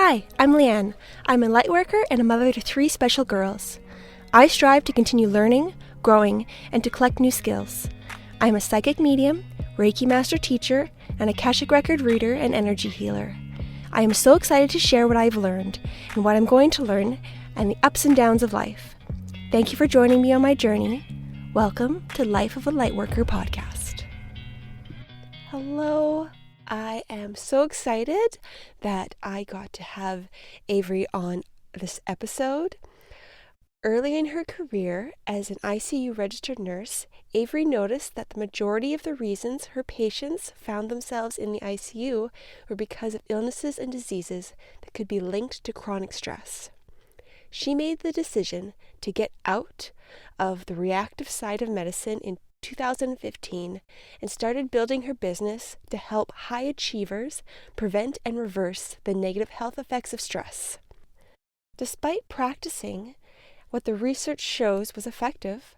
Hi, I'm Leanne. I'm a lightworker and a mother to 3 special girls. I strive to continue learning, growing, and to collect new skills. I'm a psychic medium, Reiki master teacher, and Akashic record reader and energy healer. I am so excited to share what I've learned and what I'm going to learn and the ups and downs of life. Thank you for joining me on my journey. Welcome to Life of a Lightworker podcast. Hello. I am so excited that I got to have Avery on this episode. Early in her career as an ICU Registered Nurse, Avery noticed that the majority of the reasons her patients found themselves in the ICU were because of illnesses and diseases that could be linked to chronic stress. She made the decision to get out of the reactive side of medicine in 2015 and started building her business to help high achievers prevent and reverse the negative health effects of stress. Despite practicing what the research shows was effective,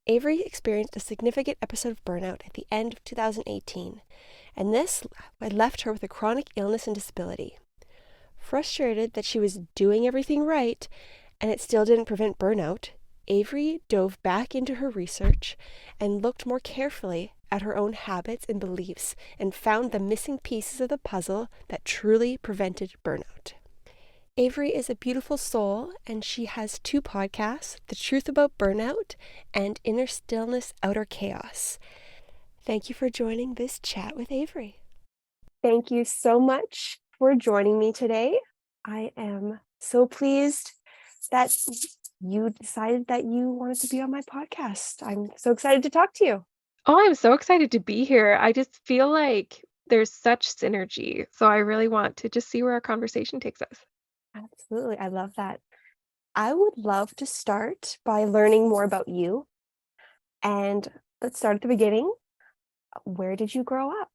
Avery experienced a significant episode of burnout at the end of 2018, and this left her with a chronic illness and disability. Frustrated that she was doing everything right and it still didn't prevent burnout, Avery dove back into her research and looked more carefully at her own habits and beliefs and found the missing pieces of the puzzle that truly prevented burnout. Avery is a beautiful soul, and she has 2 podcasts, The Truth About Burnout and Inner Stillness, Outer Chaos. Thank you for joining this chat with Avery. Thank you so much for joining me today. I am so pleased that you decided that you wanted to be on my podcast. I'm so excited to talk to you. Oh, I'm so excited to be here. I just feel like there's such synergy. So I really want to just see where our conversation takes us. Absolutely. I love that. I would love to start by learning more about you. And let's start at the beginning. Where did you grow up?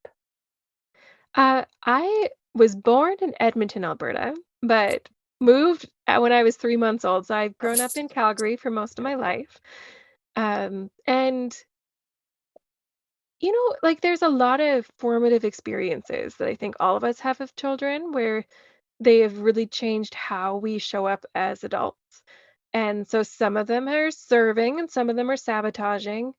I was born in Edmonton, Alberta, but moved when I was 3 months old. So I've grown up in Calgary for most of my life. And like there's a lot of formative experiences that I think all of us have of children where they have really changed how we show up as adults. And so some of them are serving and some of them are sabotaging.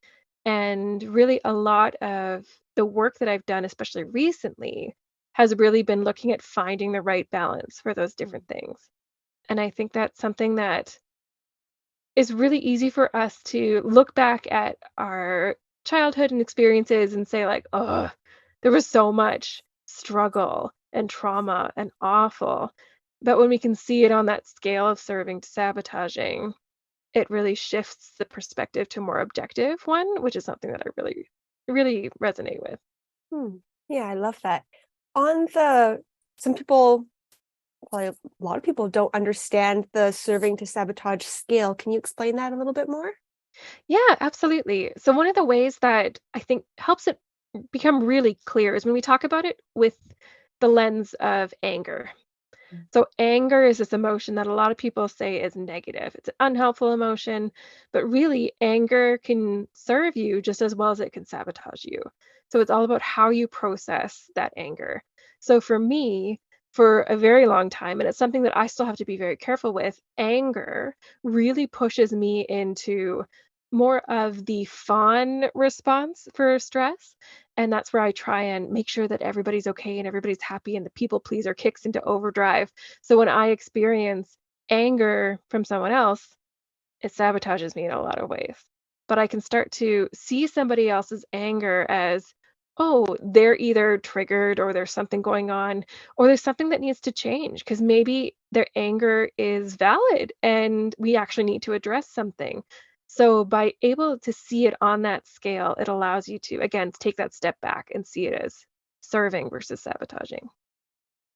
And really, a lot of the work that I've done, especially recently, has really been looking at finding the right balance for those different things. And I think that's something that is really easy for us to look back at our childhood and experiences and say, like, oh, there was so much struggle and trauma and awful. But when we can see it on that scale of serving to sabotaging, it really shifts the perspective to a more objective one, which is something that I really, really resonate with. Yeah, I love that. Some people, probably a lot of people don't understand the serving to sabotage scale. Can you explain that a little bit more? Yeah, absolutely. So one of the ways that I think helps it become really clear is when we talk about it with the lens of anger. So anger is this emotion that a lot of people say is negative. It's an unhelpful emotion, but really anger can serve you just as well as it can sabotage you. So it's all about how you process that anger. So for me, for a very long time, and it's something that I still have to be very careful with, anger really pushes me into more of the fawn response for stress. And that's where I try and make sure that everybody's okay and everybody's happy and the people pleaser kicks into overdrive. So when I experience anger from someone else, it sabotages me in a lot of ways. But I can start to see somebody else's anger as, oh, they're either triggered or there's something going on or there's something that needs to change because maybe their anger is valid and we actually need to address something. So by able to see it on that scale, it allows you to, again, take that step back and see it as serving versus sabotaging.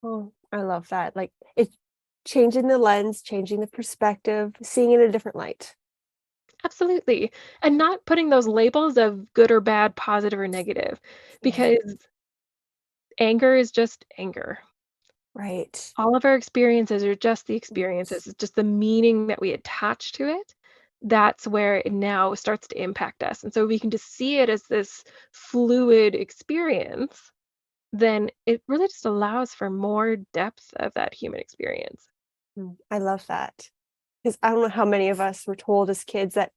Oh, I love that. Like it's changing the lens, changing the perspective, seeing it in a different light. Absolutely. And not putting those labels of good or bad, positive or negative, Yeah. because anger is just anger. Right. All of our experiences are just the experiences. It's just the meaning that we attach to it. That's where it now starts to impact us. And so we can just see it as this fluid experience. then it really just allows for more depth of that human experience. I love that. Because I don't know how many of us were told as kids that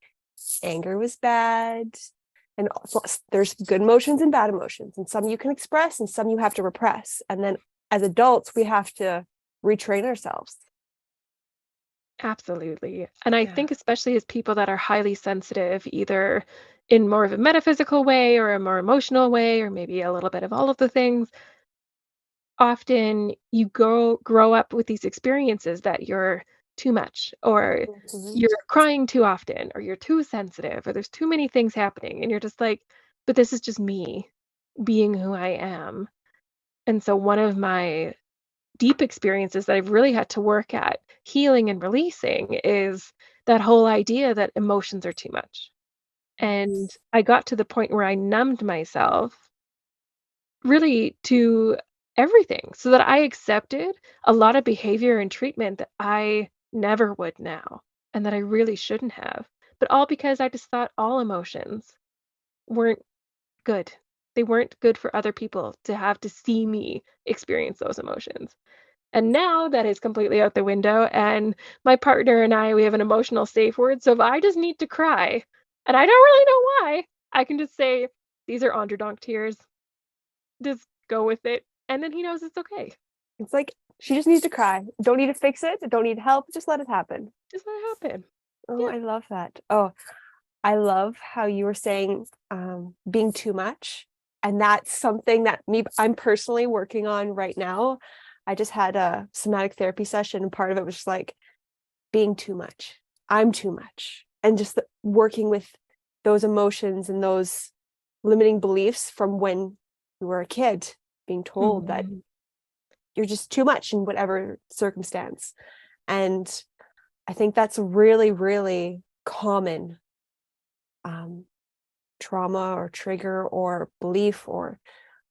anger was bad, and also there's good emotions and bad emotions, and some you can express and some you have to repress. And then as adults, we have to retrain ourselves. Absolutely. And I Yeah. think especially as people that are highly sensitive, either in more of a metaphysical way or a more emotional way, or maybe a little bit of all of the things, often you grow up with these experiences that you're too much, or Mhm. you're crying too often, or you're too sensitive, or there's too many things happening. And you're just like, but this is just me being who I am. And so one of my deep experiences that I've really had to work at healing and releasing is that whole idea that emotions are too much. And Yes. I got to the point where I numbed myself really to everything so that I accepted a lot of behavior and treatment that I never would now and that I really shouldn't have. But all because I just thought all emotions weren't good. They weren't good for other people to have to see me experience those emotions. And now that is completely out the window, and my partner and I, we have an emotional safe word, so if I just need to cry, and I don't really know why, I can just say, "These are underdog tears. Just go with it," and then he knows it's okay. It's like she just needs to cry. Don't need to fix it. Don't need help. Just let it happen. Just let it happen. Oh, Yeah. I love that. Oh, I love how you were saying being too much. And that's something that I'm personally working on right now. I just had a somatic therapy session, and part of it was just like being too much. I'm too much. And just working with those emotions and those limiting beliefs from when you were a kid, being told that Mhm. you're just too much in whatever circumstance. And I think that's really, really common um, trauma or trigger or belief or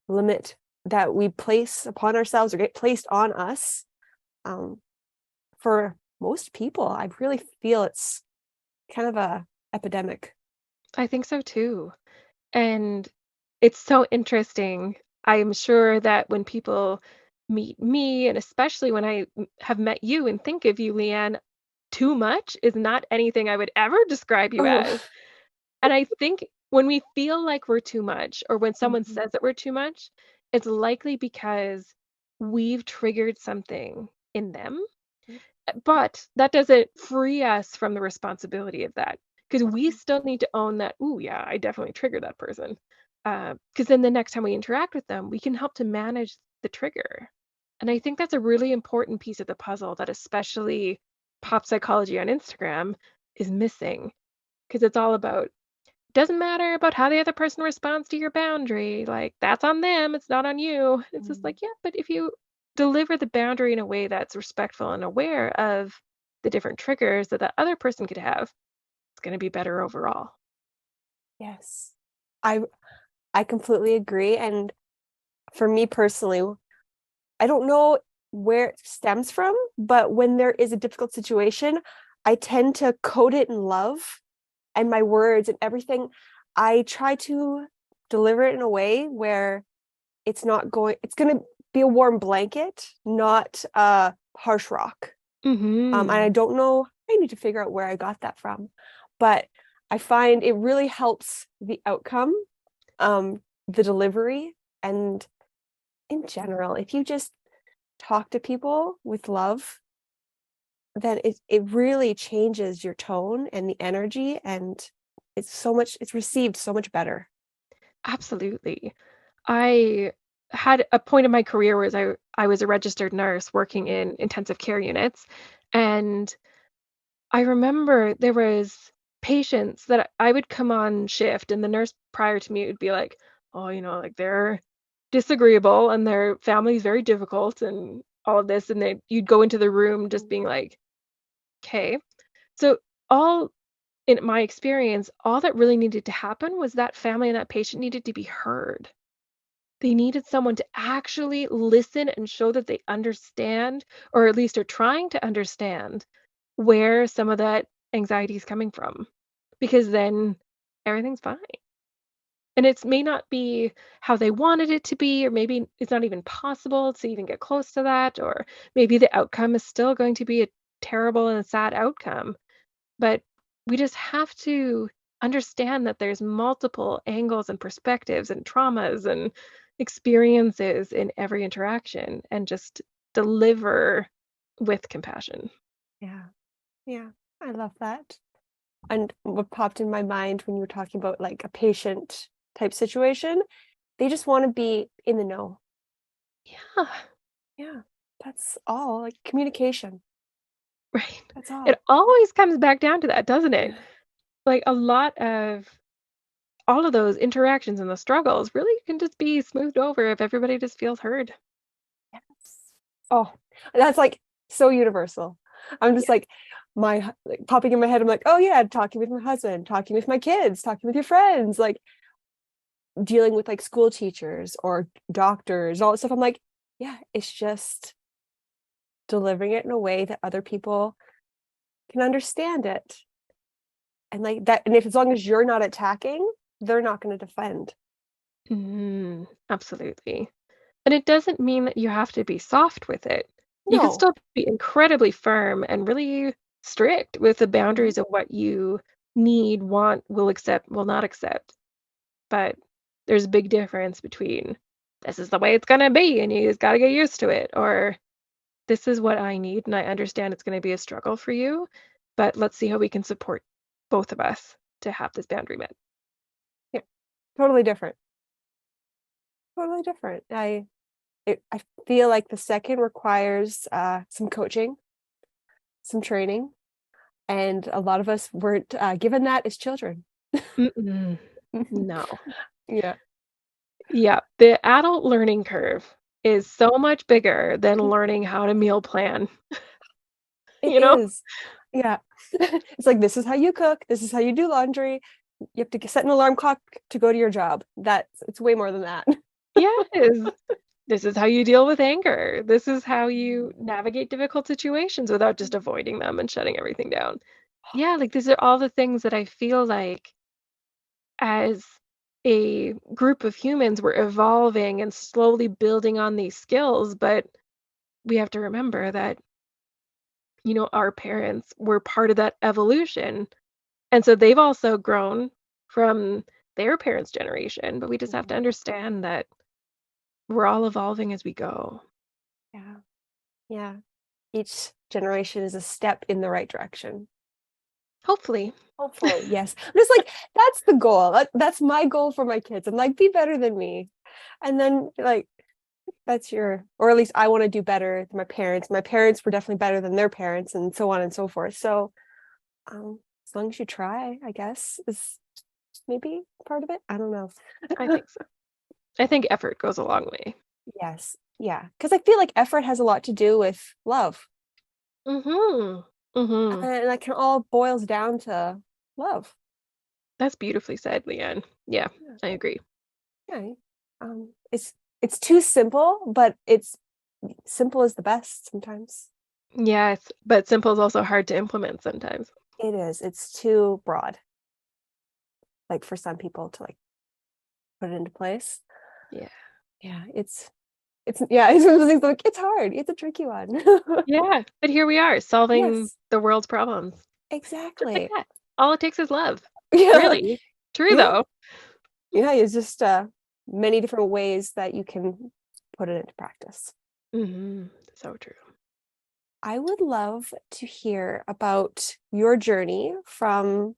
limit that we place upon ourselves or get placed on us. Um, for most people, I really feel it's kind of a epidemic. I think so too, and it's so interesting. I am sure that when people meet me, and especially when have met you and think of you, Leanne, too much is not anything I would ever describe you Oh, as. And I think when we feel like we're too much, or when someone mhm. says that we're too much, it's likely because we've triggered something in them. But that doesn't free us from the responsibility of that, because we still need to own that, "Ooh, yeah, I definitely triggered that person." Because then the next time we interact with them, we can help to manage the trigger. And I think that's a really important piece of the puzzle that especially pop psychology on Instagram is missing, because it's all about doesn't matter about how the other person responds to your boundary. Like, that's on them, it's not on you. It's just Mm, like, yeah, but if you deliver the boundary in a way that's respectful and aware of the different triggers that other person could have, it's going to be better overall. yes, I I completely agree. And for me personally, I don't know where it stems from, but when there is a difficult situation, I tend to code it in love, and my words and everything. I try to deliver it in a way where it's going to be a warm blanket, not a harsh rock. And I Mhm. don't know, I need to figure out where I got that from, but I find it really helps the outcome, the delivery, and in general, if you just talk to people with love, then it really changes your tone and the energy, and it's received so much better. Absolutely. I had a point in my career where I was a registered nurse working in intensive care units, and I remember there was patients that I would come on shift, and the nurse prior to me would be like, "Oh, like they're disagreeable and their family's very difficult and all of this," and then you'd go into the room just being like, "Okay." So all in my experience, all that really needed to happen was that family and that patient needed to be heard. They needed someone to actually listen and show that they understand, or at least are trying to understand, where some of that anxiety is coming from, because then everything's fine. And it may not be how they wanted it to be, or maybe it's not even possible to even get close to that, or maybe the outcome is still going to be a terrible and sad outcome. But we just have to understand that there's multiple angles and perspectives and traumas and experiences in every interaction and just deliver with compassion. Yeah. Yeah. I love that. And what popped in my mind when you were talking about like a patient type situation, they just want to be in the know. Yeah, Yeah. That's all. Like communication. right. That's It all. always comes back down to that, doesn't it? Yeah. Like a lot of all of those interactions and the struggles really can just be smoothed over if everybody just feels heard. Yes. Oh, that's like so universal. I'm just Yeah. like like popping in my head. I'm like, oh yeah, talking with my husband, talking with my kids, talking with your friends, like dealing with like school teachers or doctors, all that stuff. I'm like, yeah, it's just delivering it in a way that other people can understand it. And like that, and if as long as you're not attacking, they're not going to defend. Absolutely. And it doesn't mean that you have to be soft with it. You can No. still be incredibly firm and really strict with the Mhm. boundaries of what you need, want, will accept, will not accept. But there's a big difference between this is the way it's going to be and you just got to get used to it, or this is what I need and I understand it's going to be a struggle for you, but let's see how we can support both of us to have this boundary met. Yeah, totally different. Totally different. I feel like the second requires some coaching, some training, and a lot of us weren't given that as children. Mm-mm. No. Yeah, Yeah, the adult learning curve is so much bigger than learning how to meal plan, it you know? is. Yeah. It's like this is how you cook, this is how you do laundry. You have to set an alarm clock to go to your job. It's way more than that. Yes. This is how you deal with anger. This is how you navigate difficult situations without just avoiding them and shutting everything down. Yeah, like these are all the things that I feel like as a group of humans, we're evolving and slowly building on these skills, but we have to remember that, our parents were part of that evolution. And so they've also grown from their parents' generation, but we just have to Mhm. understand that we're all evolving as we go. Yeah. Yeah. Each generation is a step in the right direction. Hopefully. Hopefully, yes. I'm just like, that's the goal. That's my goal for my kids. I'm like, be better than me. And then like that's your, or at least I want to do better than my parents. My parents were definitely better than their parents and so on and so forth. So as long as you try, I guess, is maybe part of it. I don't know. I think so. I think effort goes a long way. Yes. Yeah. Because I feel like effort has a lot to do with love. Mhm. Mhm. And that can all boils down to love. That's beautifully said, Leanne. Yeah, Yeah. I agree. Yeah. It's too simple, but it's simple is the best sometimes. Yes, but simple is also hard to implement sometimes. It is. It's too broad, like for some people to like put it into place. Yeah. Yeah, it's yeah, it's one of those things like it's hard. It's a tricky one. Yeah, but here we are solving Yes, the world's problems. Just like exactly. that. All it takes is love. Yeah, Really. True yeah, though. yeah. It's just many different ways that you can put it into practice. So true. I would love to hear about your journey from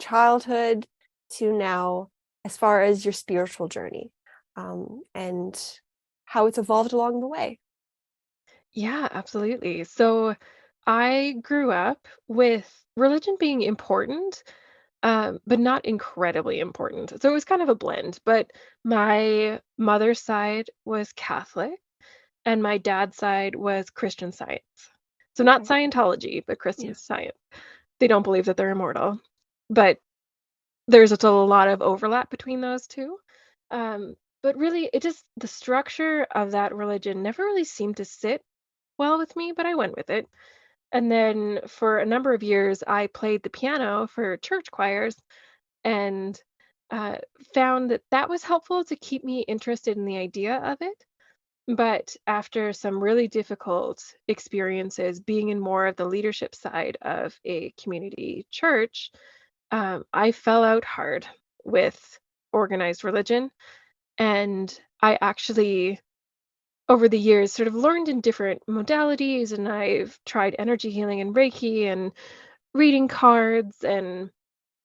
childhood to now, as far as your spiritual journey, and how it's evolved along the way. Yeah, absolutely. So I grew up with religion being important, but not incredibly important. So it was kind of a blend. But my mother's side was Catholic, and my dad's side was Christian Science. So not Okay. Scientology, but Christian Yeah. Science. They don't believe that they're immortal, but there's just a lot of overlap between those two. But really, it just the structure of that religion never really seemed to sit well with me, but I went with it. And then for a number of years, I played the piano for church choirs, and uh, found that that was helpful to keep me interested in the idea of it. But after some really difficult experiences being in more of the leadership side of a community church, I fell out hard with organized religion. And I actually, over the years, sort of learned in different modalities, and I've tried energy healing and Reiki and reading cards. And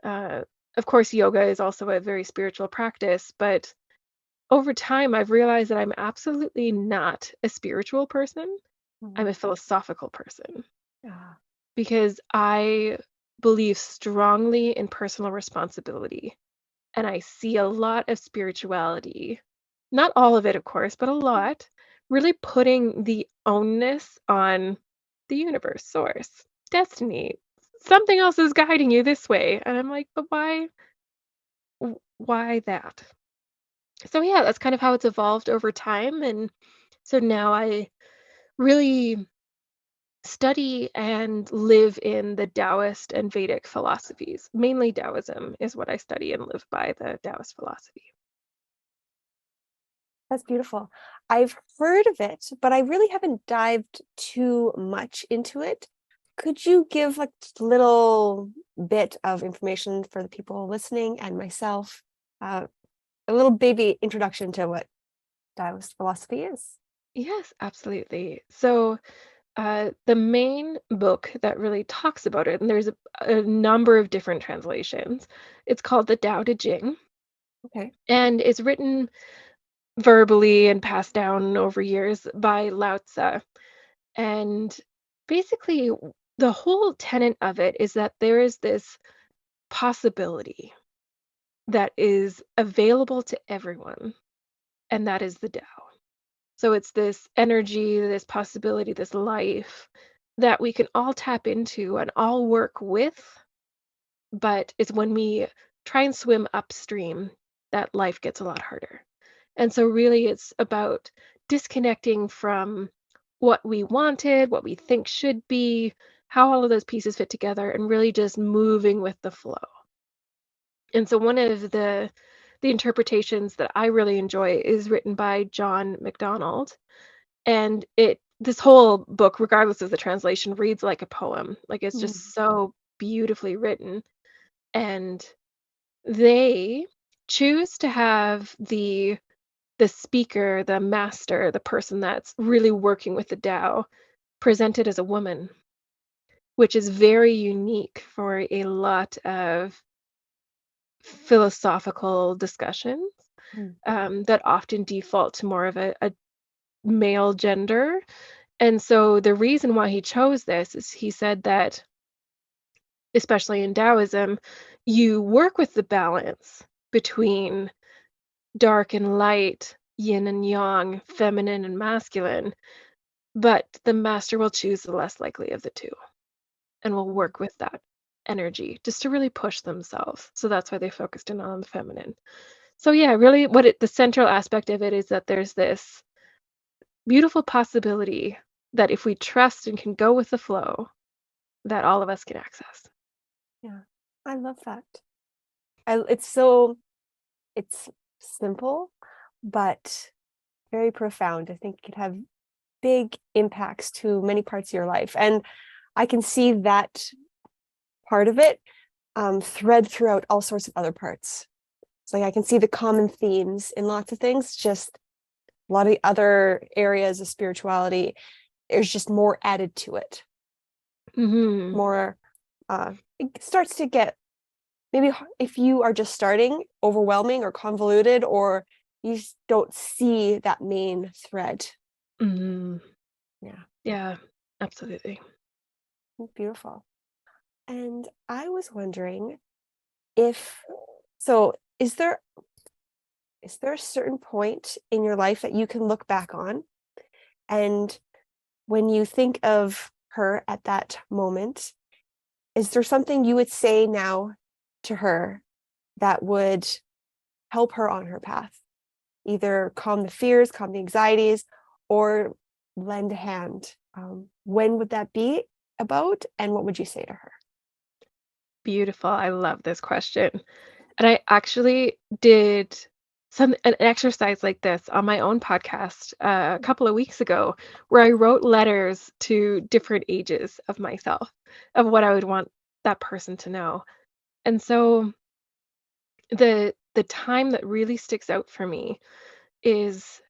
uh, of course, yoga is also a very spiritual practice. But over time, I've realized that I'm absolutely not a spiritual person. I'm Mm. a philosophical person Ah. because I believe strongly in personal responsibility. And I see a lot of spirituality, not all of it, of course, but a lot, really putting the onus on the universe, source, destiny. Something else is guiding you this way. And I'm like, but why? Why that? So yeah, that's kind of how it's evolved over time. And so now I really study and live in the Taoist and Vedic philosophies. Mainly Taoism is what I study and live by, the Taoist philosophy. That's beautiful. I've heard of it, but I really haven't dived too much into it. Could you give a little bit of information for the people listening and myself? Uh, a little baby introduction to what Taoist philosophy is. Yes, absolutely. So, the main book that really talks about it, and there's a number of different translations, it's called the Tao Te Ching, Okay. and it's written verbally and passed down over years by Lao Tzu. And basically, the whole tenet of it is that there is this possibility that is available to everyone, and that is the Tao. So it's this energy, this possibility, this life that we can all tap into and all work with, but it's when we try and swim upstream that life gets a lot harder. And so really it's about disconnecting from what we wanted, what we think should be, how all of those pieces fit together, and really just moving with the flow. And so one of the interpretations that I really enjoy is written by John MacDonald. And it this whole book, regardless of the translation, reads like a poem. Like, it's Mm. just so beautifully written, and they choose to have the speaker, the master, the person that's really working with the Tao, presented as a woman, which is very unique for a lot of philosophical discussions, Mm. that often default to more of a male gender. And so the reason why he chose this is he said that, especially in Taoism, you work with the balance between dark and light, yin and yang, feminine and masculine, but the master will choose the less likely of the two and will work with that energy just to really push themselves. So that's why they focused in on the feminine. So yeah, really the central aspect of it is that there's this beautiful possibility that if we trust and can go with the flow, that all of us can access. Yeah, I love that. It's simple, but very profound. I think it could have big impacts to many parts of your life. And I can see that part of it thread throughout all sorts of other parts. It's like I can see the common themes in lots of things, just a lot of the other areas of spirituality, there's just more added to it. Mhm. More, it starts to get maybe if you are just starting, overwhelming or convoluted, or you don't see that main thread. Mhm. Yeah, Yeah, absolutely. beautiful. And I was wondering if so, is there a certain point in your life that you can look back on, and when you think of her at that moment, is there something you would say now to her that would help her on her path? Either calm the fears, calm the anxieties, or lend a hand. When would that be about, and what would you say to her? Beautiful. I love this question. And I actually did an exercise like this on my own podcast a couple of weeks ago, where I wrote letters to different ages of myself, of what I would want that person to know. And so the time that really sticks out for me is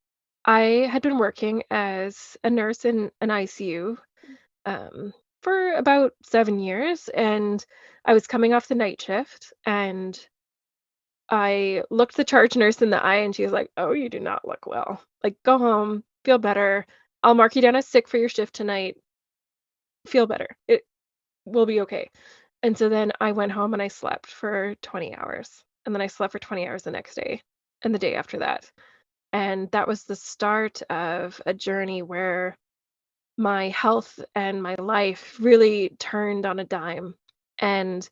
I had been working as a nurse in an ICU for about 7 years, and I was coming off the night shift, and I looked the charge nurse in the eye, and she was like, "Oh, you do not look well. Like, go home, feel better. I'll mark you down as sick for your shift tonight. Feel better. It will be okay." And so then I went home and I slept for 20 hours. And then I slept for 20 hours the next day and the day after that. And that was the start of a journey where my health and my life really turned on a dime. And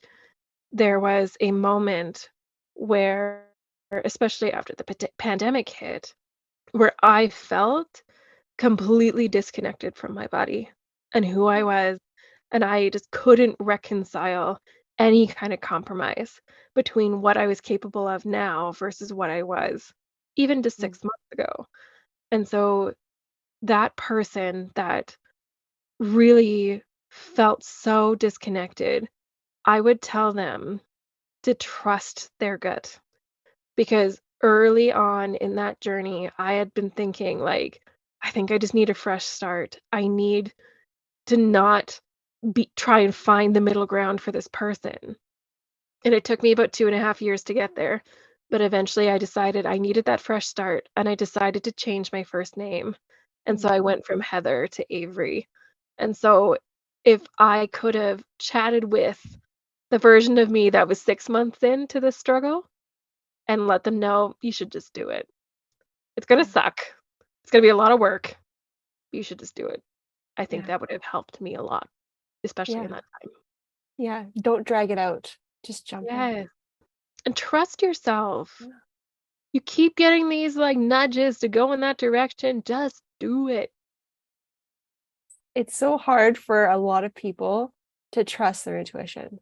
there was a moment where, especially after the pandemic hit, where I felt completely disconnected from my body and who I was. And I just couldn't reconcile any kind of compromise between what I was capable of now versus what I was even just Mm. 6 months ago. And so that person that really felt so disconnected, I would tell them to trust their gut, because early on in that journey, I had been thinking, like, I think I just need a fresh start. I need to not try and find the middle ground for this person. And it took me about 2.5 years to get there. But eventually I decided I needed that fresh start, and I decided to change my first name. And so I Mm. went from Heather to Avery. And so if I could have chatted with the version of me that was 6 months into the struggle and let them know, you should just do it. It's gonna Yeah. suck. It's gonna be a lot of work. You should just do it. I think Yeah. that would have helped me a lot, especially Yeah. in that time. Yeah. Don't drag it out. Just jump in. Yes. And trust yourself. Yeah. You keep getting these like nudges to go in that direction. Just do it. It's so hard for a lot of people to trust their intuition.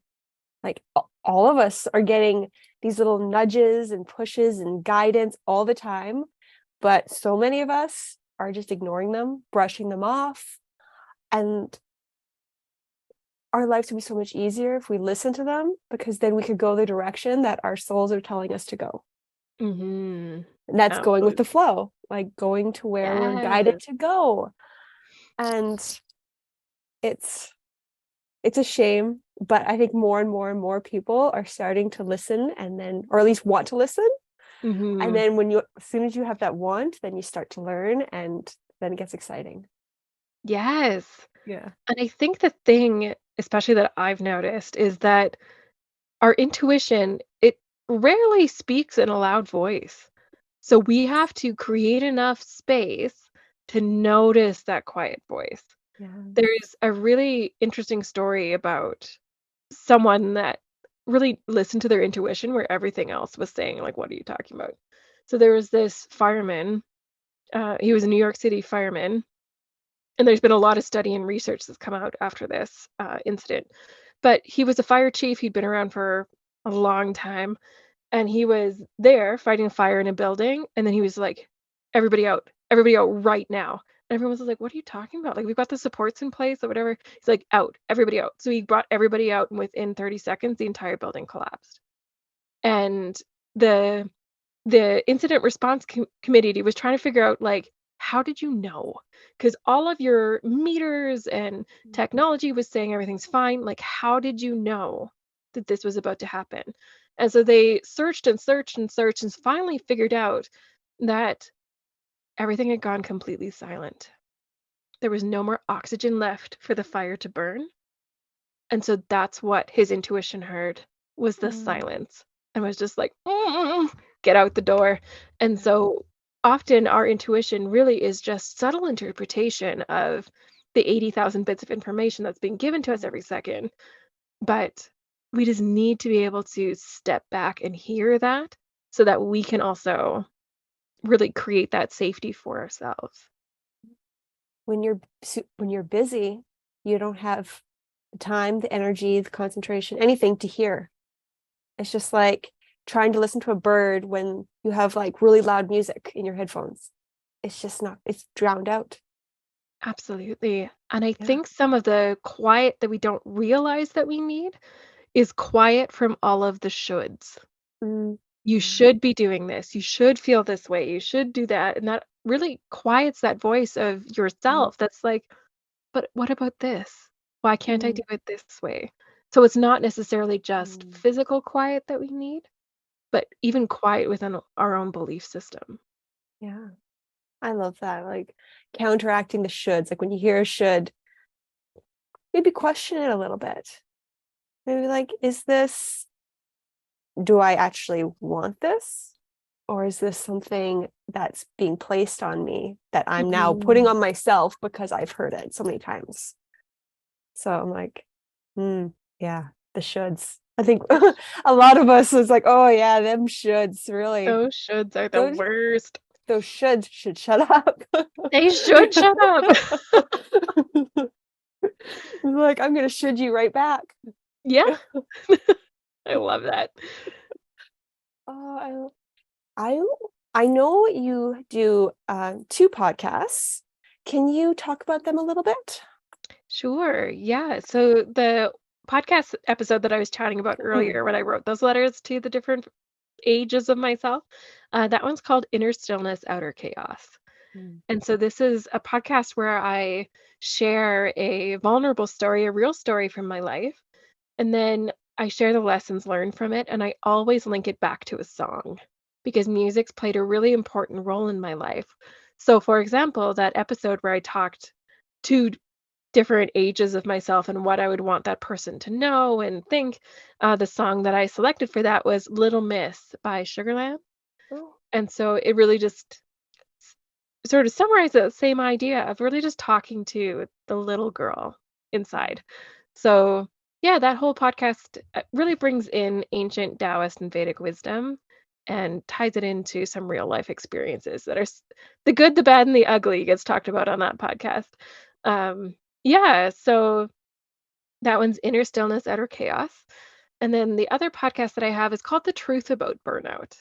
Like all of us are getting these little nudges and pushes and guidance all the time, but so many of us are just ignoring them, brushing them off, and our lives would be so much easier if we listen to them, because then we could go the direction that our souls are telling us to go. Mhm. And that's going with the Absolutely. flow, like going to where we're guided Yes. to go. And it's it's a shame, but I think more and more and more people are starting to listen, and then, or at least want to listen. And Mhm. then as soon as you have that want, then you start to learn, and then it gets exciting. Yes. Yeah. And I think the thing, especially that I've noticed, is that our intuition, it rarely speaks in a loud voice. So we have to create enough space to notice that quiet voice. Yeah. There's a really interesting story about someone that really listened to their intuition where everything else was saying, like, "What are you talking about?" So there was this fireman, he was a New York City fireman, and there's been a lot of study and research that's come out after this, incident. But he was a fire chief, he'd been around for a long time, and he was there fighting a fire in a building, and then he was like, everybody out right now." And everyone was like, "What are you talking about? Like, we've got the supports in place or whatever." He's like, "Out, everybody out." So he brought everybody out, and within 30 seconds, the entire building collapsed. And the the incident response committee was trying to figure out, like, how did you know? Because all of your meters and technology was saying everything's fine. Like, how did you know that this was about to happen? And so they searched and searched and searched and finally figured out that everything had gone completely silent. There was no more oxygen left for the fire to burn. And so that's what his intuition heard, was the Mm. silence, and was just like, "Get out the door." And Yeah. so often our intuition really is just subtle interpretation of the 80,000 bits of information that's being given to us every second. But we just need to be able to step back and hear that so that we can also really create that safety for ourselves. When you're busy, you don't have the time, the energy, the concentration, anything to hear. It's just like trying to listen to a bird when you have like really loud music in your headphones. It's just not, it's drowned out. Absolutely. And I Yeah. think some of the quiet that we don't realize that we need is quiet from all of the shoulds. Mm, You yeah. should be doing this. You should feel this way. You should do that. And that really quiets that voice of Mm, yourself that's like, but what about this? Why can't I mm, do it this way? So it's not necessarily just mm. physical quiet that we need, but even quiet within our own belief system. Yeah. I love that. Like counteracting the shoulds. Like when you hear a should, maybe question it a little bit. Maybe like, is this, do I actually want this? Or is this something that's being placed on me that I'm now putting Mhm. on myself because I've heard it so many times? So I'm like, yeah, the shoulds. I think a lot of us was like, oh yeah, them shoulds really. Those shoulds are the Those worst. those shoulds should shut up. They should shut up. Like, I'm gonna should you right back. Yeah, I love that. Oh, I I know you do two podcasts. Can you talk about them a little bit? Sure. Yeah. So the podcast episode that I was chatting about Mm, earlier when I wrote those letters to the different ages of myself, that one's called Inner Stillness, Outer Chaos. mm, And so this is a podcast where I share a vulnerable story, a real story from my life, and then I share the lessons learned from it, and I always link it back to a song because music's played a really important role in my life. So, for example, that episode where I talked to different ages of myself and what I would want that person to know and think, the song that I selected for that was Little Miss by Sugarland. oh, And so it really just sort of summarizes that same idea of really just talking to the little girl mm, inside. So, yeah, that whole podcast really brings in ancient Taoist and Vedic wisdom and ties it into some real life experiences that are the good, the bad, and the ugly gets talked about on that podcast. Yeah, so that one's Inner Stillness, Outer Chaos. And then the other podcast that I have is called The Truth About Burnout,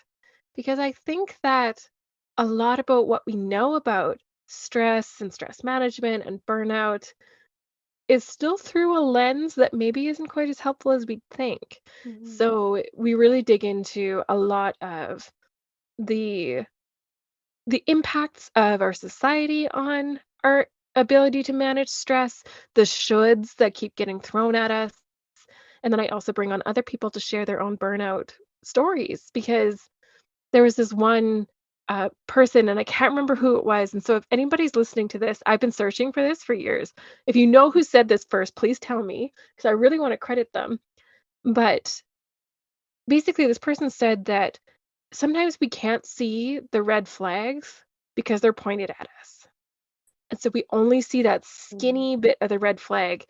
because I think that a lot about what we know about stress and stress management and burnout is still through a lens that maybe isn't quite as helpful as we'd think. mhm, So we really dig into a lot of the the impacts of our society on our ability to manage stress, the shoulds that keep getting thrown at us. And then I also bring on other people to share their own burnout stories because there was this one person, and I can't remember who it was. And so, if anybody's listening to this, I've been searching for this for years. If you know who said this first, please tell me because I really want to credit them. But basically, this person said that sometimes we can't see the red flags because they're pointed at us. And so we only see that mm, skinny bit of the red flag.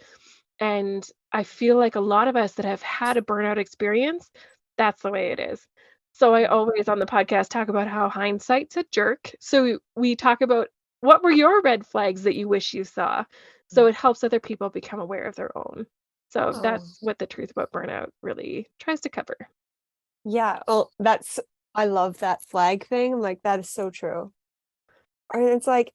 And I feel like a lot of us that have had a burnout experience, that's the way it is. So I mm, always on the podcast talk about how hindsight's a jerk. So we talk about what were your red flags that you wish you saw. So mm. it helps other people become aware of their own. So Oh, that's what the truth about burnout really tries to cover. yeah. Well, I love that flag thing. I'm like, that is so true. And it's like,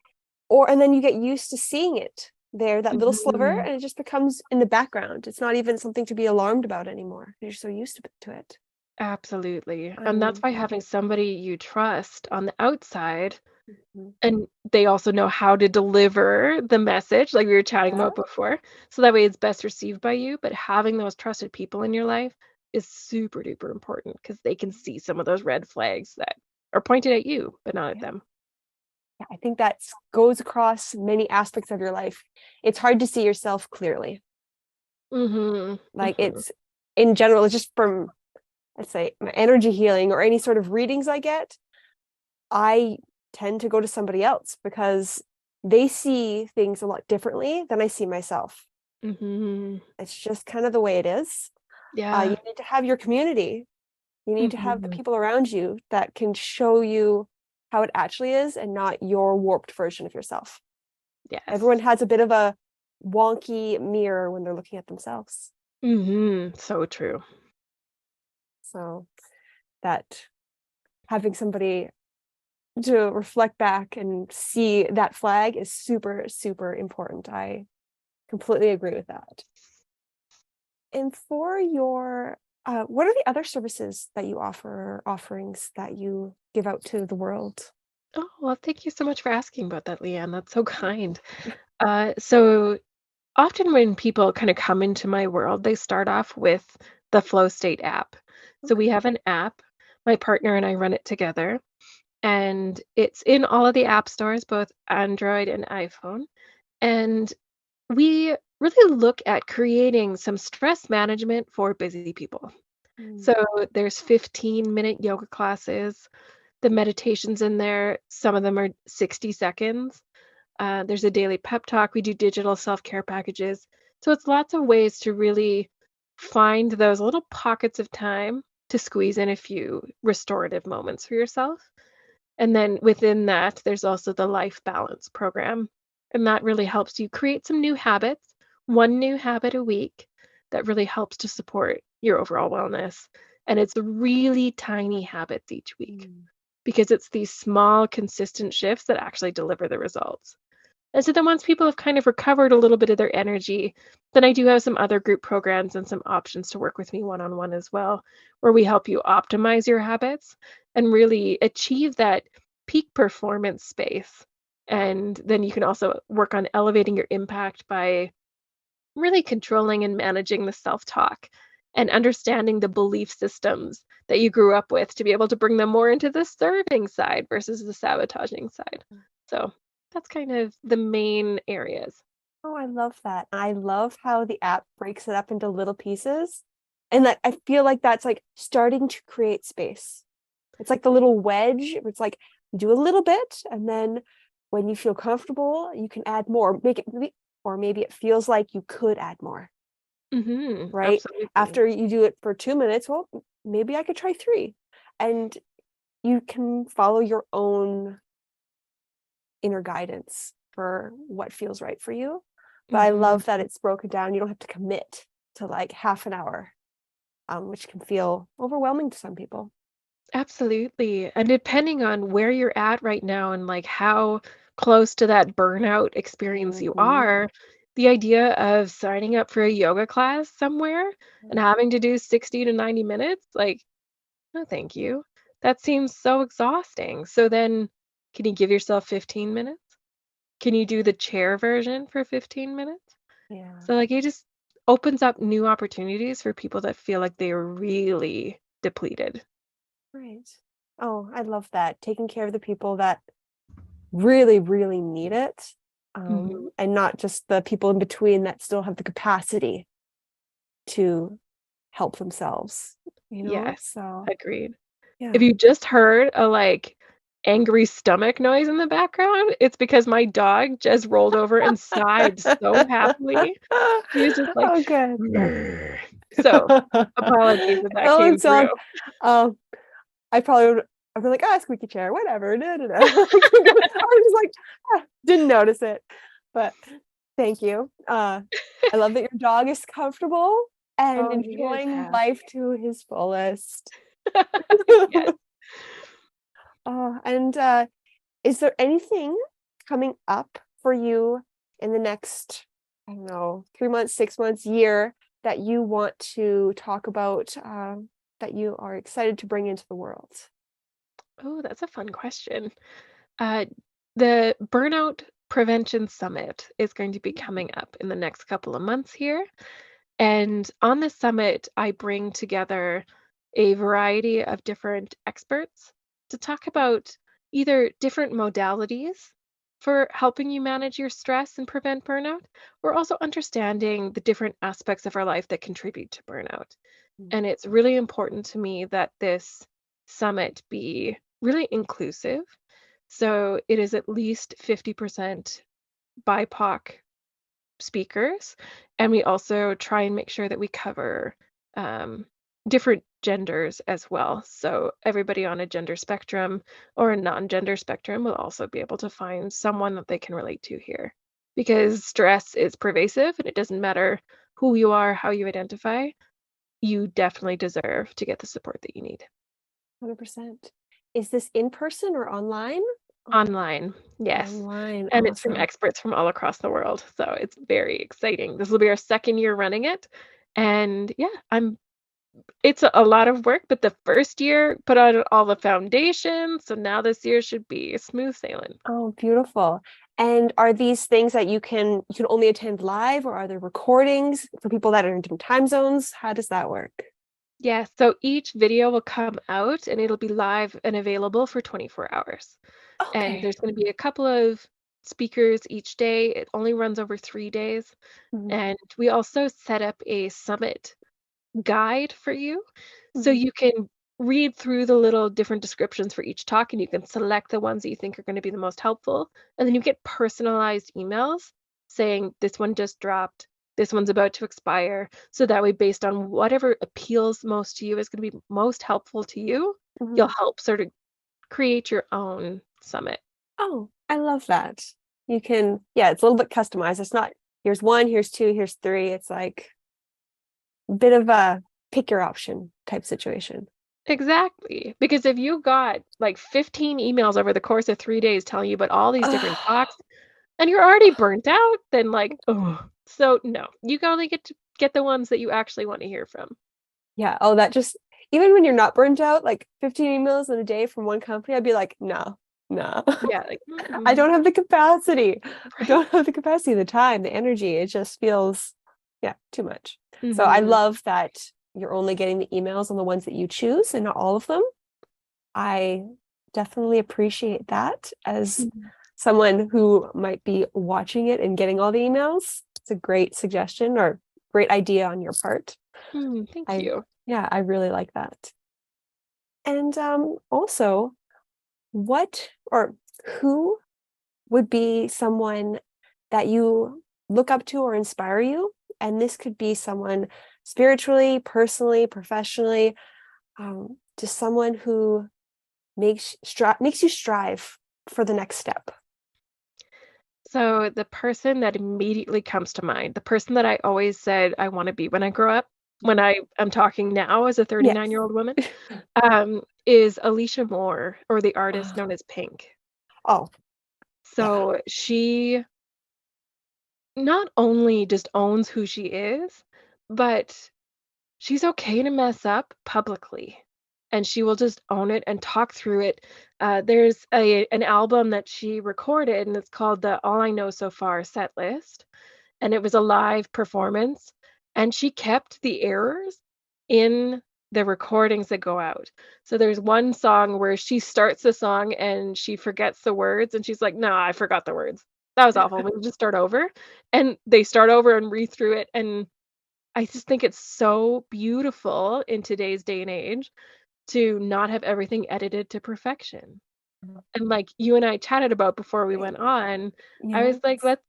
and then you get used to seeing it there, that little sliver, Mhm. and it just becomes in the background. It's not even something to be alarmed about anymore. You're so used to it. Absolutely. And that's Um, why having somebody you trust on the outside mhm. and they also know how to deliver the message like we were chatting Yeah, about before. So that way it's best received by you, but having those trusted people in your life is super duper important because they can see some of those red flags that are pointed at you, but not at yeah. them. Yeah, I think that goes across many aspects of your life. It's hard to see yourself clearly. Mhm. Like Mhm. it's in general, it's just from, let's say, my energy healing or any sort of readings I get, I tend to go to somebody else because they see things a lot differently than I see myself. Mhm. It's just kind of the way it is. You Yeah. need to have your community. You need to have the Mhm. people around you that can show you how it actually is and not your warped version of yourself. Everyone Yes. has a bit of a wonky mirror when they're looking at themselves. Mhm. So true. So that having somebody to reflect back and see that flag is super, super important. I completely agree with that. And for your, what are the other services that you offer, or offerings that you give out to the world? Oh, well, thank you so much for asking about that, Leanne. That's so kind. So often when people kind of come into my world, they start off with the Flow State app. So we Okay. have an app. My partner and I run it together, and it's in all of the app stores, both Android and iPhone. And we really look at creating some stress management for busy people. Mm. So there's 15-minute yoga classes, the meditations in there, some of them are 60 seconds. There's a daily pep talk. We do digital self-care packages. So it's lots of ways to really find those little pockets of time to squeeze in a few restorative moments for yourself. And then within that, there's also the life balance program. And that really helps you create some new habits, one new habit a week that really helps to support your overall wellness. And it's really tiny habits each week Mm. because it's these small, consistent shifts that actually deliver the results. And so then once people have kind of recovered a little bit of their energy, then I do have some other group programs and some options to work with me one-on-one as well, where we help you optimize your habits and really achieve that peak performance space. And then you can also work on elevating your impact by really controlling and managing the self-talk and understanding the belief systems that you grew up with to be able to bring them more into the serving side versus the sabotaging side. So that's kind of the main areas. Oh, I love that. I love how the app breaks it up into little pieces. And that I feel like that's like starting to create space. It's like the little wedge. It's like do a little bit, and then when you feel comfortable, you can add more. Make it, or maybe it feels like you could add more, right? Absolutely. After you do it for 2 minutes, well, maybe I could try three. And you can follow your own inner guidance for what feels right for you. But I hmm love that it's broken down. You don't have to commit to like half an hour, which can feel overwhelming to some people. Absolutely. And depending on where you're at right now and like how close to that burnout experience you Mhm. are, the idea of signing up for a yoga class somewhere and having to do 60 to 90 minutes, like, no, thank you. That seems so exhausting. So then, can you give yourself 15 minutes? Can you do the chair version for 15 minutes? Yeah, So, like, it just opens up new opportunities for people that feel like they're really depleted. right. Oh, I love that. Taking care of the people that really, really need it, Mhm. and not just the people in between that still have the capacity to help themselves, you know? Yes, So, agreed. If yeah. you just heard a, like, angry stomach noise in the background, it's because my dog just rolled over and sighed so happily. He was just like, Oh, good. "Grr." So, apologies if that Oh, came it through. sounds, um, I probably would I'd be like, "Ah, squeaky chair, whatever, da, da, da." I was just like, "Ah," didn't notice it, but thank you. I love that your dog is comfortable and Oh, he is enjoying life happy. to his fullest. Yes. And, is there anything coming up for you in the next, I don't know, 3 months, 6 months, year that you want to talk about, that you are excited to bring into the world? Oh, that's a fun question. Uh, the Burnout Prevention Summit is going to be coming up in the next couple of months here. And on this summit, I bring together a variety of different experts to talk about either different modalities for helping you manage your stress and prevent burnout, or also understanding the different aspects of our life that contribute to burnout. Mm. And it's really important to me that this summit be really inclusive. So it is at least 50% BIPOC speakers, and we also try and make sure that we cover um, different genders as well. So everybody on a gender spectrum or a non-gender spectrum will also be able to find someone that they can relate to here. Because stress is pervasive and it doesn't matter who you are, how you identify, you definitely deserve to get the support that you need. 100%. Is this in person or online? Online, yes, Online, and it's from awesome. experts from all across the world, so it's very exciting. This will be our 2nd year running it, and yeah, I'm it's a lot of work, but the first year put on all the foundation, so now this year should be smooth sailing. Oh, beautiful. And are these things that you can only attend live, or are there recordings for people that are in different time zones? How does that work? Yeah, so each video will come out and it'll be live and available for 24 hours. And Okay. there's going to be a couple of speakers each day. It only runs over 3 days. Mhm, And we also set up a summit guide for you. So mhm, you can read through the little different descriptions for each talk and you can select the ones that you think are going to be the most helpful. And then you get personalized emails saying, this one just dropped, this one's about to expire. So that way, based on whatever appeals most to you is going to be most helpful to you, mhm. you'll help sort of create your own summit. Oh, I love that. You can, yeah, it's a little bit customized. It's not here's one, here's two, here's three. It's like a bit of a pick your option type situation. Exactly. Because if you got like 15 emails over the course of 3 days telling you about all these different talks, and you're already burnt out, then like, oh, so no, you can only get to get the ones that you actually want to hear from. Yeah. Oh, that just even when you're not burnt out, like 15 emails in a day from one company, I'd be like, no, no. Yeah, like, I don't have the capacity. I right. don't have the capacity, the time, the energy. It just feels, yeah, too much. So I Hmm. love that you're only getting the emails on the ones that you choose and not all of them. I definitely appreciate that as someone who might be watching it and getting all the emails. It's a great suggestion or great idea on your part. Thank I, you. yeah, I really like that. And also, what or who would be someone that you look up to or inspire you? And this could be someone spiritually, personally, professionally, just someone who makes you strive for the next step. So the person that immediately comes to mind, the person that I always said I want to be when I grow up, when I am talking now as a Yes. 39-year-old woman, is Alicia Moore, or the artist known as Pink. Oh, yeah. So she not only just owns who she is, but she's okay to mess up publicly, and she will just own it and talk through it. There's an album that she recorded, and it's called the All I Know So Far set list, and it was a live performance, and she kept the errors in the recordings that go out. So there's one song where she starts the song and she forgets the words, and she's like, "No, I forgot the words. That was awful. We'll just start over." And they start over and read through it, and I just think it's so beautiful in today's day and age to not have everything edited to perfection. And like you and I chatted about before we went on, I was like, Yes. let's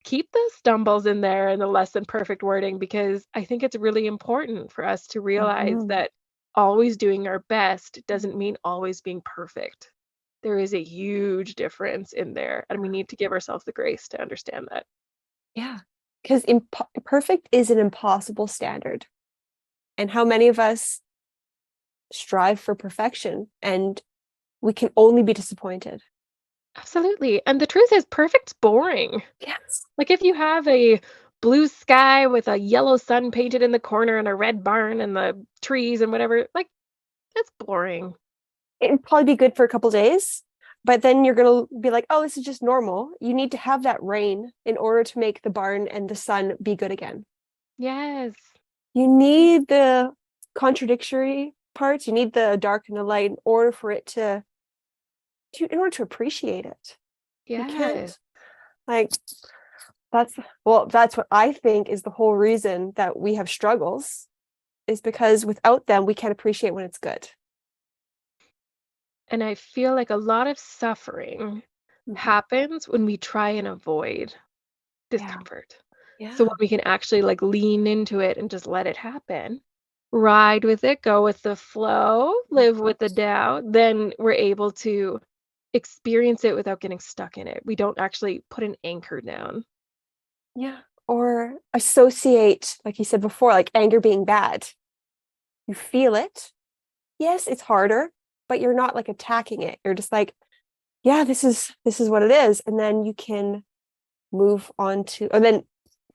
keep the stumbles in there and the less than perfect wording because I think it's really important for us to realize Mhm. that always doing our best doesn't mean always being perfect. There is a huge difference in there, and we need to give ourselves the grace to understand that. Yeah. Because perfect is an impossible standard. And how many of us strive for perfection and we can only be disappointed? Absolutely. And the truth is, perfect's boring. Yes. Like, if you have a blue sky with a yellow sun painted in the corner and a red barn and the trees and whatever, like, that's boring. It'd probably be good for a couple days, but then you're going to be like, oh, this is just normal. You need to have that rain in order to make the barn and the sun be good again. Yes. You need the contradictory parts. You need the dark and the light in order for it in order to appreciate it. You Yes. can't like that's well, that's what I think is the whole reason that we have struggles is because without them we can't appreciate when it's good. And I feel like a lot of suffering Mhm. happens when we try and avoid Yeah. discomfort. So when Yeah. we can actually like lean into it and just let it happen, ride with it, go with the flow, live with the doubt, then we're able to experience it without getting stuck in it. We don't actually put an anchor down. Yeah. Or associate, like you said before, like anger being bad. You feel it. Yes, it's harder. but you're not like attacking it. You're just like, yeah, this is what it is. And then you can move on to, and then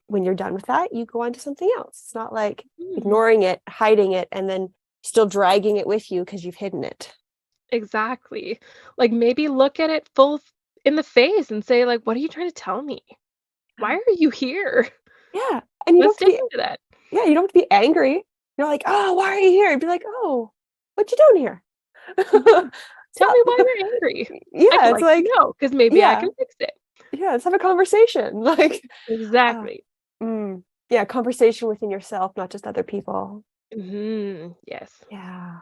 when you're done with that, you go on to something else. It's not like ignoring it, hiding it, and then still dragging it with you because you've hidden it. Exactly. Like, maybe look at it full in the face and say, like, "What are you trying to tell me? Why are you here?" Yeah. And you don't Let's have to dig be, into that. yeah, you don't have to be angry. You're like, oh, why are you here? You'd be like, oh, what you doing here? Mhm. Tell me Stop. why you're angry. I'd Yeah, it's like to like, know, because maybe I yeah, can fix it. yeah, let's have a conversation. Like, uh, Exactly. yeah, conversation within yourself, not just other people. Yes. Yeah.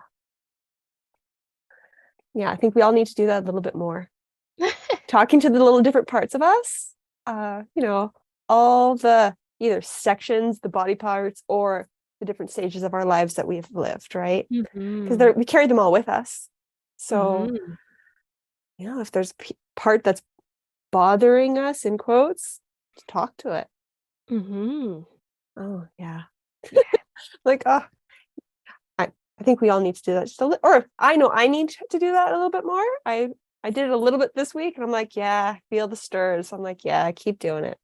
Yeah, I think we all need to do that a little bit more. Talking to the little different parts of us, you know, all the either sections, the body parts, or the different stages of our lives that we've lived, right? Mhm. Because we carry them all with us. So, Mhm. if there's part that's bothering us, in quotes, talk to it. Mhm. Oh, yeah. Yeah. Like, I think we all need to do that just a little, or I know I need to do that a little bit more. I did it a little bit this week, and I'm like, yeah, feel the stirs. I'm like, yeah, keep doing it.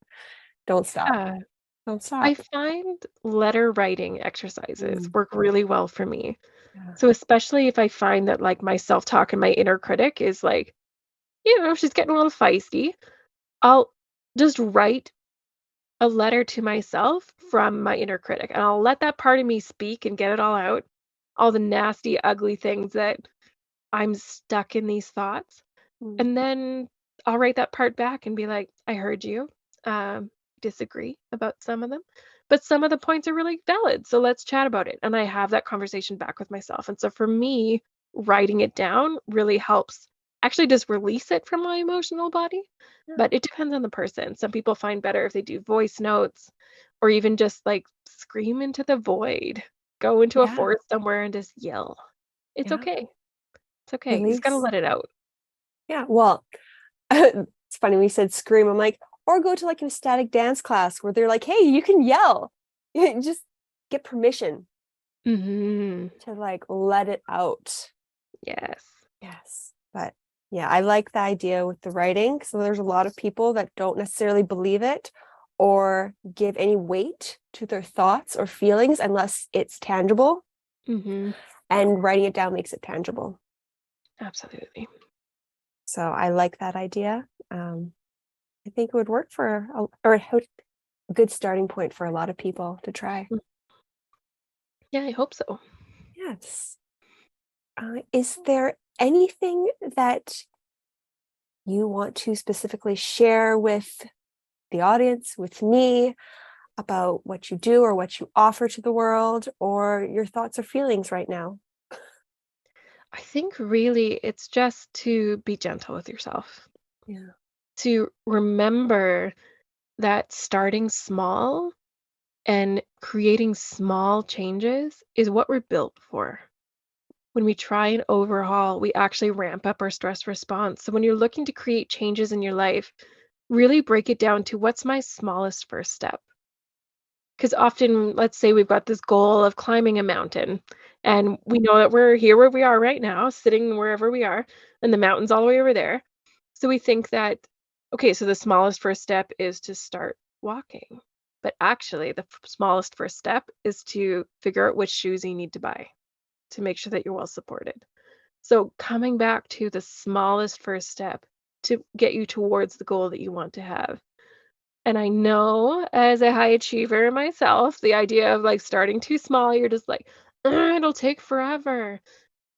Don't stop. Yeah. Don't I stop. find letter writing exercises Mm, work really well for me. yeah. So especially if I find that, like, my self-talk and my inner critic is like, she's getting a little feisty, I'll just write a letter to myself from my inner critic, and I'll let that part of me speak and get it all out, all the nasty, ugly things that I'm stuck in these thoughts. Mm, And then I'll write that part back and be like, "I heard you. Disagree about some of them, but some of the points are really valid. So let's chat about it." And I have that conversation back with myself. And so for me, writing it down really helps actually just release it from my emotional body. yeah. But it depends on the person. Some people find better if they do voice notes or even just like scream into the void, go into a Yeah. forest somewhere and just yell. It's Yeah. okay. It's okay. You just gotta Release. let it out. Yeah. Well, it's funny when you said scream. I'm like, or go to like an ecstatic dance class where they're like, hey, you can yell. Just get permission Hmm. to like let it out. Yes. Yes. But yeah, I like the idea with the writing. So there's a lot of people that don't necessarily believe it or give any weight to their thoughts or feelings unless it's tangible. Mhm. And writing it down makes it tangible. Absolutely. So I like that idea. I think it would work for, or a good starting point for a lot of people to try. Mm. Yeah, I hope so. Yes. Is there anything that you want to specifically share with the audience, with me, about what you do or what you offer to the world, or your thoughts or feelings right now? I think really it's just to be gentle with yourself, Yeah. to remember that starting small and creating small changes is what we're built for. When we try and overhaul, we actually ramp up our stress response. So when you're looking to create changes in your life, really break it down to what's my smallest first step. Because often, let's say we've got this goal of climbing a mountain, and we know that we're here where we are right now, sitting wherever we are, and the mountain's all the way over there. So we think that, okay, so the smallest first step is to start walking. But actually, the smallest first step is to figure out which shoes you need to buy to make sure that you're well supported. So coming back to the smallest first step to get you towards the goal that you want to have. And I know as a high achiever myself, the idea of like starting too small, you're just like, "Ugh, it'll take forever."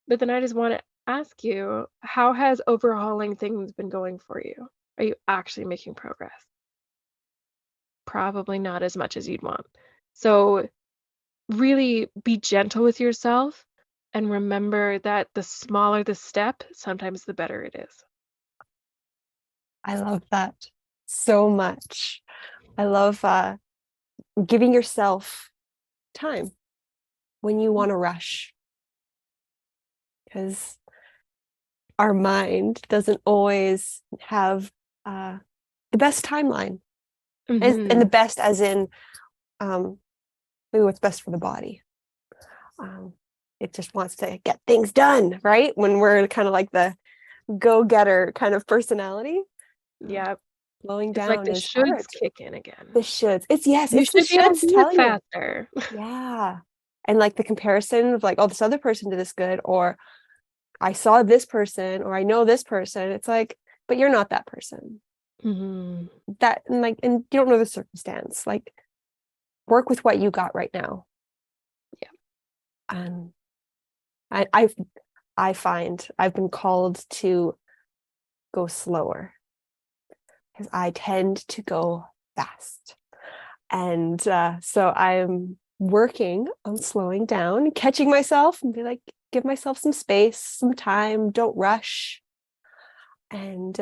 But then I just want to ask you, how has overhauling things been going for you? Are you actually making progress? Probably not as much as you'd want. So really be gentle with yourself and remember that the smaller the step, sometimes the better it is. I love that so much. I love giving yourself time when you want to rush, because our mind doesn't always have the best timeline, and the Mhm. best as in um, maybe what's best for the body. Um, it just wants to get things done, right? When we're kind of like the go-getter kind of personality. Um, Yeah. Slowing It's like down the is hard. shoulds kick in again. The shoulds. It's yes, You it's the should be able to shoulds do it telling you. faster. Yeah. And like the comparison of like, oh, this other person did this good, or I saw this person, or I know this person. It's like, but you're not that person. Mhm. That and like, and you don't know the circumstance. Like, work with what you got right now. Yeah. Um, I find I've been called to go slower because I tend to go fast. And so I'm working on slowing down, catching myself and be like, give myself some space, some time, don't rush. And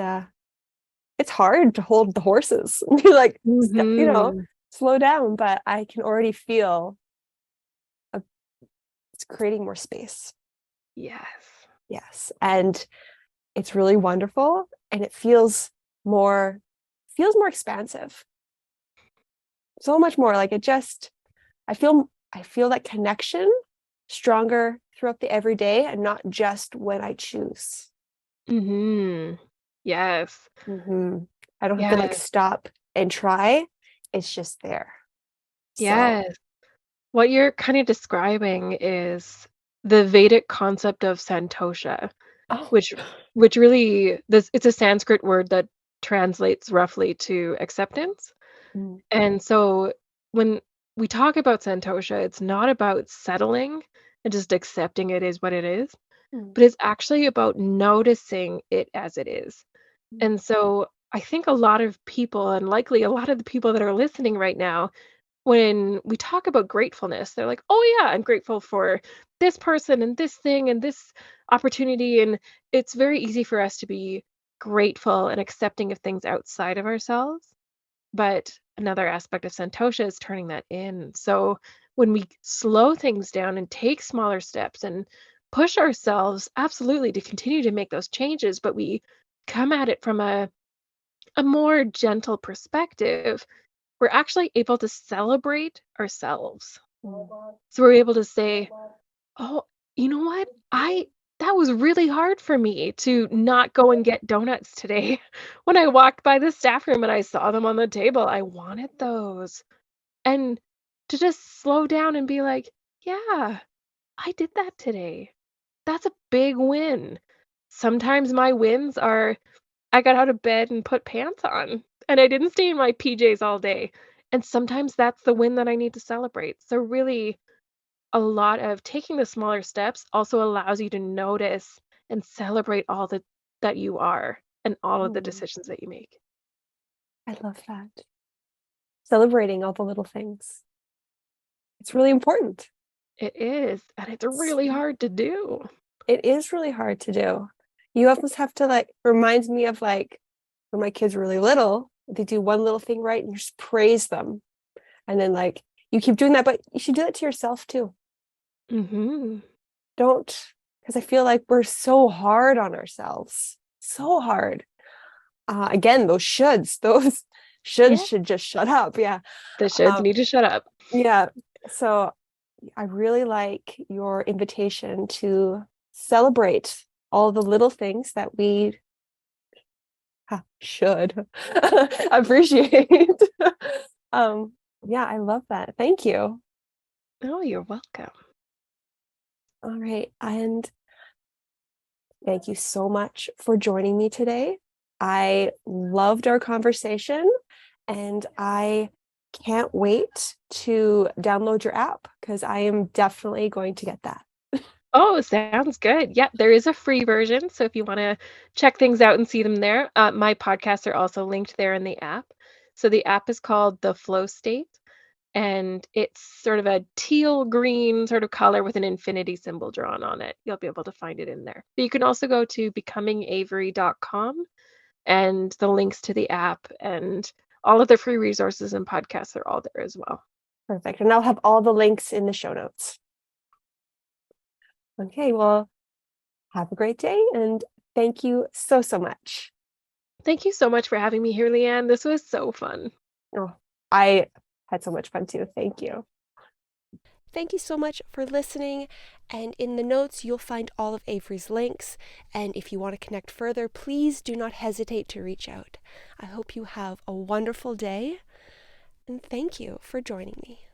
it's hard to hold the horses and be like, Mhm. slow down. But I can already feel a, it's creating more space. Yes. Yes. And it's really wonderful. And it feels more expansive. So much more like it just, I feel that connection stronger throughout the everyday and not just when I choose. Mhm. Yes. hmm I don't have to like Yes. stop and try. It's just there. So, Yes. What you're kind of describing is the Vedic concept of santosha, oh, which which really this it's a Sanskrit word that translates roughly to acceptance. mm, And so when we talk about santosha, it's not about settling and just accepting it is what it is, mm, but it's actually about noticing it as it is. mm, And so I think a lot of people, and likely a lot of the people that are listening right now, when we talk about gratefulness, they're like, "Oh yeah, I'm grateful for this person and this thing and this opportunity." And it's very easy for us to be grateful and accepting of things outside of ourselves. But another aspect of santosha is turning that in. So when we slow things down and take smaller steps and push ourselves absolutely to continue to make those changes, but we come at it from a more gentle perspective, we're actually able to celebrate ourselves. mm, So we're able to say, "Oh, you know what? I that was really hard for me to not go and get donuts today. When I walked by the staff room and I saw them on the table, I wanted those." And to just slow down and be like, "Yeah, I did that today. That's a big win." Sometimes my wins are I got out of bed and put pants on, and I didn't stay in my PJs all day. And sometimes that's the win that I need to celebrate. So really, a lot of taking the smaller steps also allows you to notice and celebrate all that you are and all of the mm. decisions that you make. I love that. Celebrating all the little things. It's really important. It is, and it's really hard to do. It is really hard to do. You almost have to like reminds me of like when my kids were really little, they do one little thing right and you just praise them. And then like you keep doing that, but you should do that to yourself too. Mhm. Don't because I feel like we're so hard on ourselves. So hard. Again, those shoulds, those shoulds Yeah, should just shut up. Yeah. the shoulds Um, need to shut up. yeah. So I really like your invitation to celebrate all the little things that we should appreciate. um, yeah, I love that. Thank you. Oh, you're welcome. All right. And thank you so much for joining me today. I loved our conversation and I can't wait to download your app because I am definitely going to get that. Oh, sounds good. Yeah, there is a free version, so if you wanna check things out and see them there, my podcasts are also linked there in the app. So the app is called The Flow State, and it's sort of a teal green sort of color with an infinity symbol drawn on it. You'll be able to find it in there. But you can also go to becomingavery.com, and the links to the app and all of the free resources and podcasts are all there as well. Perfect. And I'll have all the links in the show notes. Okay, well, have a great day and thank you so, so much. Thank you so much for having me here, Leanne. This was so fun. Oh, I had so much fun too. Thank you. thank you so much for listening. And in the notes, you'll find all of Avery's links. And if you want to connect further, please do not hesitate to reach out. I hope you have a wonderful day. And thank you for joining me.